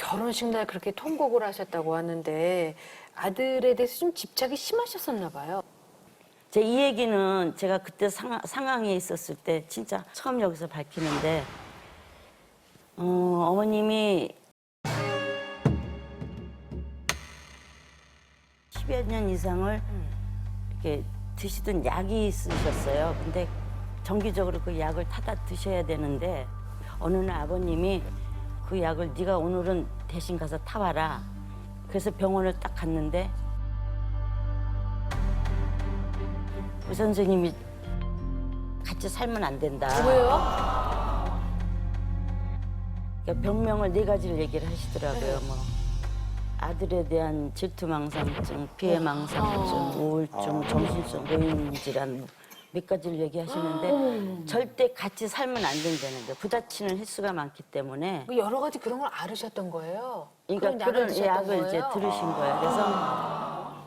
결혼식 날 그렇게 통곡을 하셨다고 하는데 아들에 대해서 좀 집착이 심하셨었나 봐요. 제 이 얘기는 제가 그때 상황에 있었을 때 진짜 처음 여기서 밝히는데 어머님이 10여 년 이상을 이렇게 드시던 약이 있으셨어요. 근데 정기적으로 그 약을 타다 드셔야 되는데 어느 날 아버님이 그 약을 네가 오늘은 대신 가서 타와라. 그래서 병원을 딱 갔는데 의사 선생님이 같이 살면 안 된다. 왜요? 그러니까 병명을 4가지를 얘기를 하시더라고요. 뭐 아들에 대한 질투망상증, 피해망상증, 우울증, 정신성 노인질환 몇 가지를 얘기하시는데 절대 같이 살면 안 된다는데 부딪히는 횟수가 많기 때문에 여러 가지 그런 걸 앓으셨던 거예요? 그러니까 그런 그런 약을 이제 드셨던 거예요? 들으신 거예요. 그래서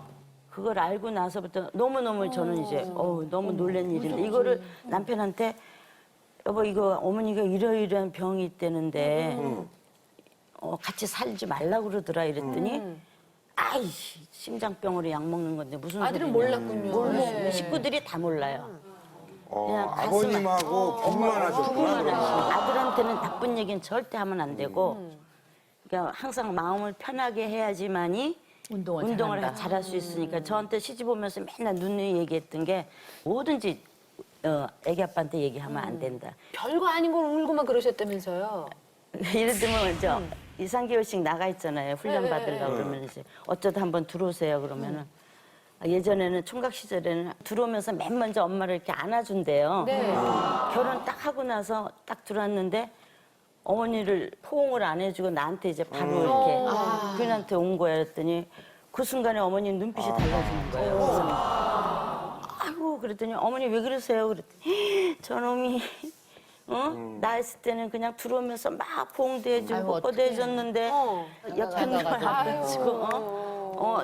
그걸 알고 나서부터 너무너무 저는 이제 너무 놀란 일인데 이거를 남편한테 여보 이거 어머니가 이러이러한 병이 있다는데 같이 살지 말라고 그러더라 이랬더니 아이씨 심장병으로 약 먹는 건데 무슨 아들은 소리냐. 몰랐군요. 네. 식구들이 다 몰라요. 그냥 가슴 아버님하고 부부만 하셨구나. 그러면. 아들한테는 나쁜 얘기는 절대 하면 안 되고 그러니까 항상 마음을 편하게 해야지만이 운동을 잘할 수 있으니까 저한테 시집 오면서 맨날 누누이 얘기했던 게 뭐든지 애기 아빠한테 얘기하면 안 된다. 별거 아닌 걸 울고만 그러셨다면서요? 예를 들면 저 2, 3개월씩 나가 있잖아요. 훈련 받으려고 그러면 이제 어쩌다 한번 들어오세요 그러면은 예전에는 총각 시절에는 들어오면서 맨 먼저 엄마를 이렇게 안아준대요. 네. 결혼 딱 하고 나서 딱 들어왔는데 어머니를 포옹을 안 해주고 나한테 이제 바로 이렇게 부인한테 온 거야. 그랬더니 그 순간에 어머니 눈빛이 달라지는 거예요. 그래서 아이고 그랬더니 어머니 왜 그러세요? 그랬더니 저놈이 나 있을 때는 그냥 들어오면서 막 포옹도 해주고 뽀뽀도 해줬는데 옆에 누가 앞에지고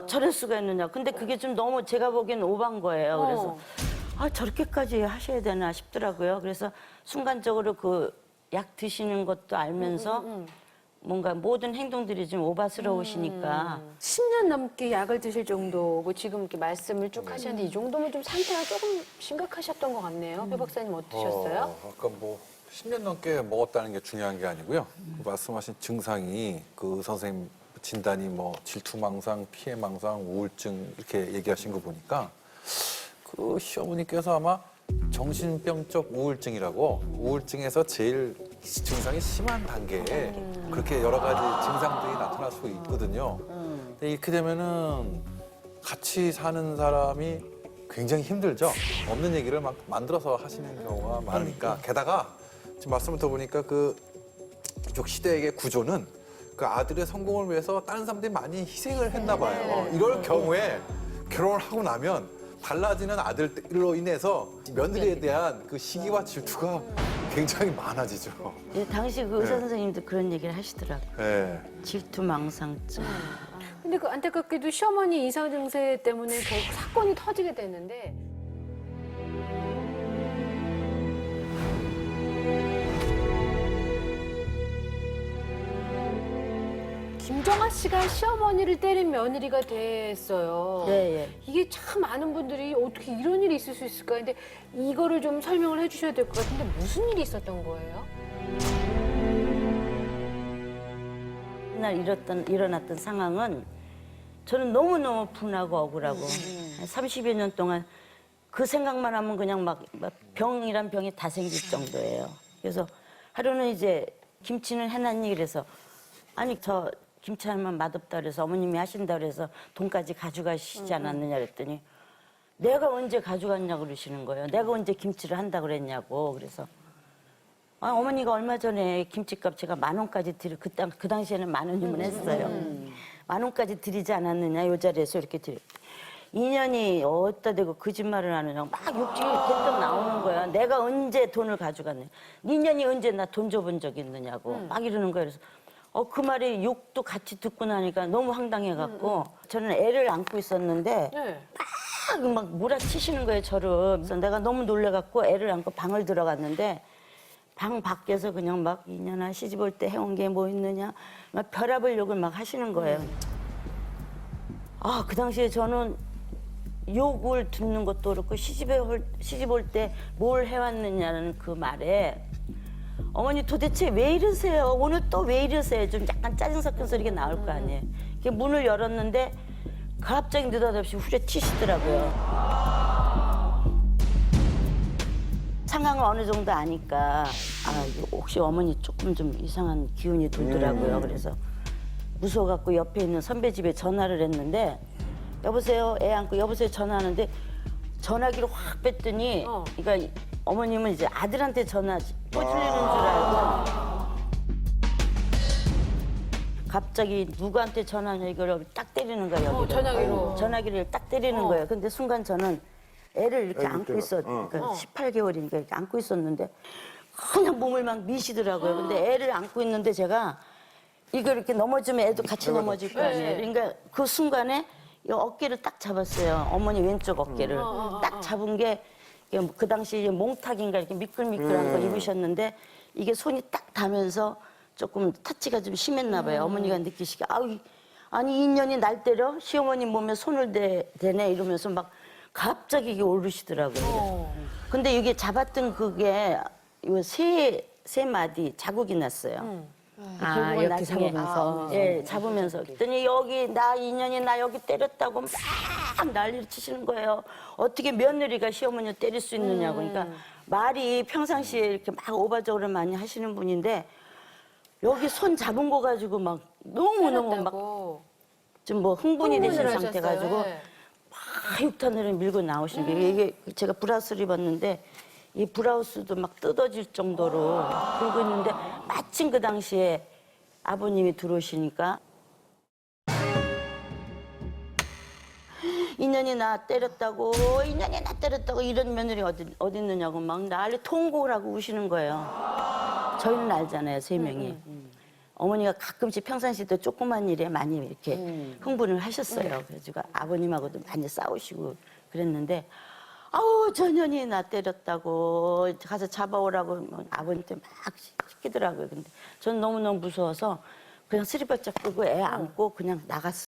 저럴 수가 있느냐. 근데 그게 좀 너무 제가 보기엔 오반 거예요. 그래서 저렇게까지 하셔야 되나 싶더라고요. 그래서 순간적으로 그 약 드시는 것도 알면서 뭔가 모든 행동들이 좀 오바스러우시니까 10년 넘게 약을 드실 정도고 지금 이렇게 말씀을 쭉 하셨는데 이 정도면 좀 상태가 조금 심각하셨던 것 같네요. 배 박사님 어떠셨어요? 아까 뭐 10년 넘게 먹었다는 게 중요한 게 아니고요. 그 말씀하신 증상이 그 선생님 진단이 뭐 질투망상, 피해망상, 우울증 이렇게 얘기하신 거 보니까 그 시어머니께서 아마 정신병적 우울증이라고 우울증에서 제일 증상이 심한 단계에 그렇게 여러 가지 증상들이 나타날 수 있거든요. 근데 이렇게 되면은 같이 사는 사람이 굉장히 힘들죠. 없는 얘기를 막 만들어서 하시는 경우가 많으니까. 게다가 지금 말씀을 들어보니까 그 이쪽 시대의 구조는 그 아들의 성공을 위해서 다른 사람들이 많이 희생을 했나 봐요. 이럴 경우에 결혼을 하고 나면 달라지는 아들로 인해서 며느리에 대한 그 시기와 질투가 굉장히 많아지죠. 당시 그 의사 선생님도 그런 얘기를 하시더라고요. 네. 질투망상증. 근데 그 안타깝게도 시어머니 이상 증세 때문에 결국 사건이 터지게 됐는데 김정아 씨가 시어머니를 때린 며느리가 됐어요. 네, 이게 참 많은 분들이 어떻게 이런 일이 있을 수 있을까? 근데 이거를 좀 설명을 해주셔야 될 것 같은데 무슨 일이 있었던 거예요? 그날 일어났던 상황은 저는 너무너무 분하고 억울하고 30여 년 동안 그 생각만 하면 그냥 막 병이란 병이 다 생길 정도예요. 그래서 하루는 이제 김치는 해놨니? 그래서 아니 저 김치 하면 맛없다 그래서 어머님이 하신다 그래서 돈까지 가져가시지 않았느냐 그랬더니 내가 언제 가져갔냐고 그러시는 거예요. 내가 언제 김치를 한다 그랬냐고. 그래서 어머니가 얼마 전에 김치값 제가 10,000원까지 그 당시에는 10,000원이면 했어요. 10,000원까지 드리지 않았느냐 요 자리에서 이렇게 드려. 인연이 어디다 대고 거짓말을 하느냐 막 욕심이 대뜸 나오는 거야. 내가 언제 돈을 가져갔느냐. 인연이 언제 나 돈 줘본 적 있느냐고 막 이러는 거예요. 그래서 그 말이 욕도 같이 듣고 나니까 너무 황당해갖고 저는 애를 안고 있었는데 막 몰아치시는 거예요 저를. 그래서 내가 너무 놀래갖고 애를 안고 방을 들어갔는데 방 밖에서 그냥 막 이년아 시집 올 때 해온 게 뭐 있느냐 막 별압을 욕을 막 하시는 거예요. 아, 그 당시에 저는 욕을 듣는 것도 그렇고 시집 올 때 뭘 해왔느냐는 그 말에 어머니 도대체 왜 이러세요? 오늘 또 왜 이러세요? 좀 약간 짜증 섞인 소리가 나올 거 아니에요. 이렇게 문을 열었는데 갑자기 느닷없이 후려 튀시더라고요. 상황을 어느 정도 아니까 이거 혹시 어머니 조금 좀 이상한 기운이 돌더라고요. 그래서 무서워갖고 옆에 있는 선배 집에 전화를 했는데 여보세요 애 안고 여보세요 전화하는데 전화기를 확 뺐더니 그러니까 어머님은 이제 아들한테 전화 꽂으려는 줄 알고 갑자기 누구한테 전화냐 이걸 딱 때리는 거예요. 여기를. 전화기로. 전화기를 딱 때리는 거예요. 근데 순간 저는 애를 이렇게 안고 그러니까 18개월이니까 이렇게 안고 있었는데 그냥 몸을 막 미시더라고요. 근데 애를 안고 있는데 제가 이거 이렇게 넘어지면 애도 같이 넘어질 거 아니에요. 그러니까 그 순간에 이 어깨를 딱 잡았어요. 어머니 왼쪽 어깨를 딱 잡은 게 그 당시 몽탁인가 이렇게 미끌미끌한 거 입으셨는데 이게 손이 딱 닿으면서 조금 터치가 좀 심했나 봐요. 어머니가 느끼시기에 아니 인연이 날 때려 시어머니 몸에 손을 대네 이러면서 막 갑자기 이게 오르시더라고요. 근데 이게 잡았던 그게 세 마디 자국이 났어요. 결국은 이렇게 나중에 잡으면서. 예, 잡으면서 그랬더니 여기 나 인연이 나 여기 때렸다고 막 난리를 치시는 거예요. 어떻게 며느리가 시어머니를 때릴 수 있느냐고. 그러니까 말이 평상시에 이렇게 막 오바적으로 많이 하시는 분인데 여기 손 잡은 거 가지고 막 너무너무 막 좀 뭐 흥분이 되신 상태 가지고 막 육탄으로 밀고 나오시는 게 이게 제가 브라우스를 입었는데 이 브라우스도 막 뜯어질 정도로 들고 있는데 마침 그 당시에 아버님이 들어오시니까 인연이 나 때렸다고 이런 며느리 어디 있느냐고 막 난리 통곡을 하고 우시는 거예요. 저희는 알잖아요, 세 명이. 어머니가 가끔씩 평상시 때 조그만 일에 많이 이렇게 흥분을 하셨어요. 그래가지고 아버님하고도 많이 싸우시고 그랬는데 아우 전현이 나 때렸다고 가서 잡아오라고 뭐 아버님한테 막 시키더라고요. 근데 저는 너무너무 무서워서 그냥 스리바짝 끄고 애 안고 그냥 나갔어요.